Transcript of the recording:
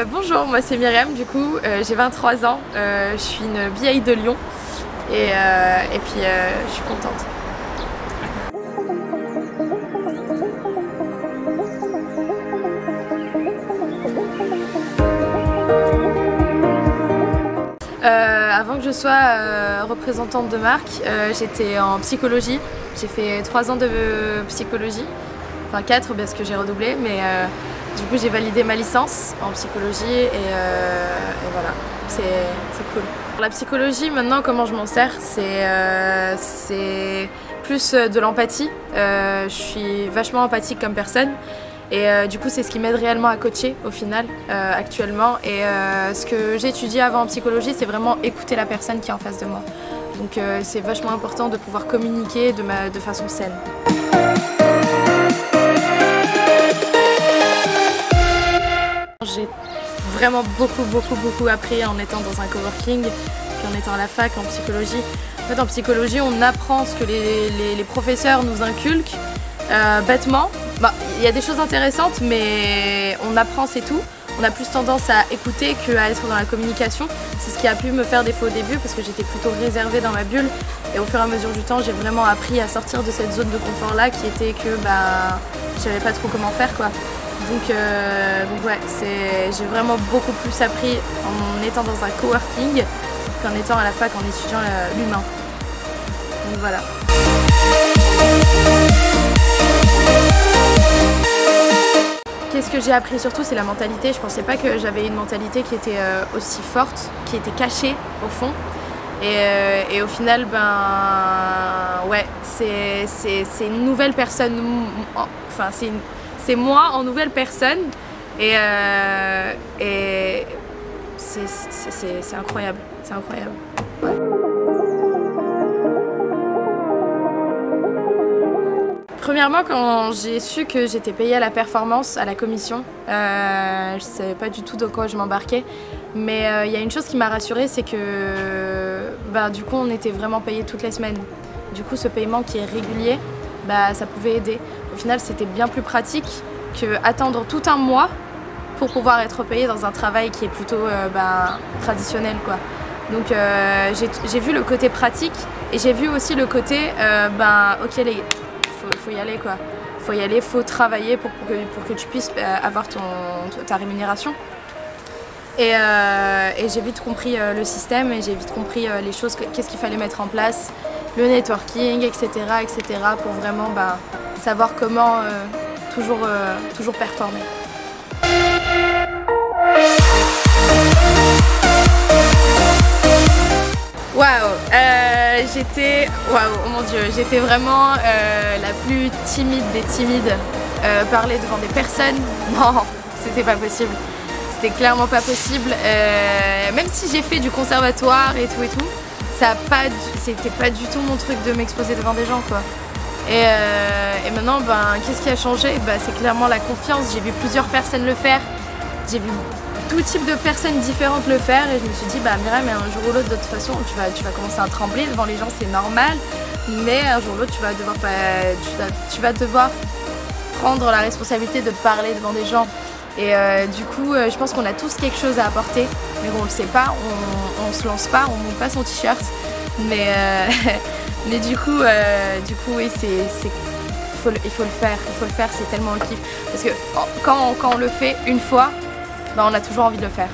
Bonjour, moi c'est Myriam, du coup j'ai 23 ans, je suis une BA de Lyon et puis je suis contente. Avant que je sois représentante de marque, j'étais en psychologie. J'ai fait 3 ans de psychologie, enfin 4 parce que j'ai redoublé, mais du coup j'ai validé ma licence en psychologie et voilà, c'est cool. La psychologie maintenant, comment je m'en sers, c'est plus de l'empathie. Je suis vachement empathique comme personne. Et du coup c'est ce qui m'aide réellement à coacher au final actuellement, et ce que j'ai étudié avant en psychologie, c'est vraiment écouter la personne qui est en face de moi. Donc c'est vachement important de pouvoir communiquer de façon saine. J'ai vraiment beaucoup appris en étant dans un coworking, puis en étant à la fac en psychologie. En fait en psychologie on apprend ce que les professeurs nous inculquent bêtement. Bah, il y a des choses intéressantes, mais on apprend, c'est tout. On a plus tendance à écouter qu'à être dans la communication. C'est ce qui a pu me faire défaut au début parce que j'étais plutôt réservée dans ma bulle. Et au fur et à mesure du temps, j'ai vraiment appris à sortir de cette zone de confort-là qui était que je savais pas trop comment faire, quoi. Donc ouais, j'ai vraiment beaucoup plus appris en étant dans un coworking qu'en étant à la fac en étudiant l'humain. Donc voilà. Qu'est-ce que j'ai appris surtout, c'est la mentalité. Je pensais pas que j'avais une mentalité qui était aussi forte, qui était cachée au fond. Et au final, ouais, c'est une nouvelle personne. Enfin, c'est moi en nouvelle personne. Et c'est incroyable. C'est incroyable. Ouais. Premièrement, quand j'ai su que j'étais payée à la performance, à la commission, je ne savais pas du tout de quoi je m'embarquais. Mais il y a une chose qui m'a rassurée, c'est que du coup on était vraiment payé toutes les semaines. Du coup ce paiement qui est régulier, ça pouvait aider. Au final c'était bien plus pratique qu'attendre tout un mois pour pouvoir être payé dans un travail qui est plutôt traditionnel, quoi. Donc j'ai vu le côté pratique et j'ai vu aussi le côté ok les gars, faut y aller, quoi. Faut y aller, faut travailler pour que tu puisses avoir ta rémunération. Et j'ai vite compris le système et j'ai vite compris les choses, qu'est-ce qu'il fallait mettre en place, le networking, etc. pour vraiment savoir comment toujours performer. Oh mon Dieu, j'étais vraiment la plus timide des timides. Parler devant des personnes, non, c'était pas possible. C'était clairement pas possible. Même si j'ai fait du conservatoire et tout, c'était pas du tout mon truc de m'exposer devant des gens, quoi. Et maintenant, qu'est-ce qui a changé? C'est clairement la confiance. J'ai vu plusieurs personnes le faire. J'ai vu tout type de personnes différentes le faire et je me suis dit Myriam, mais un jour ou l'autre de toute façon tu vas commencer à trembler devant les gens, c'est normal, mais un jour ou l'autre tu vas devoir prendre la responsabilité de parler devant des gens. Et du coup je pense qu'on a tous quelque chose à apporter, mais bon, on le sait pas, on se lance pas, on monte pas son t-shirt, mais du coup oui, il faut le faire, c'est tellement un kiff parce que quand on le fait une fois, on a toujours envie de le faire.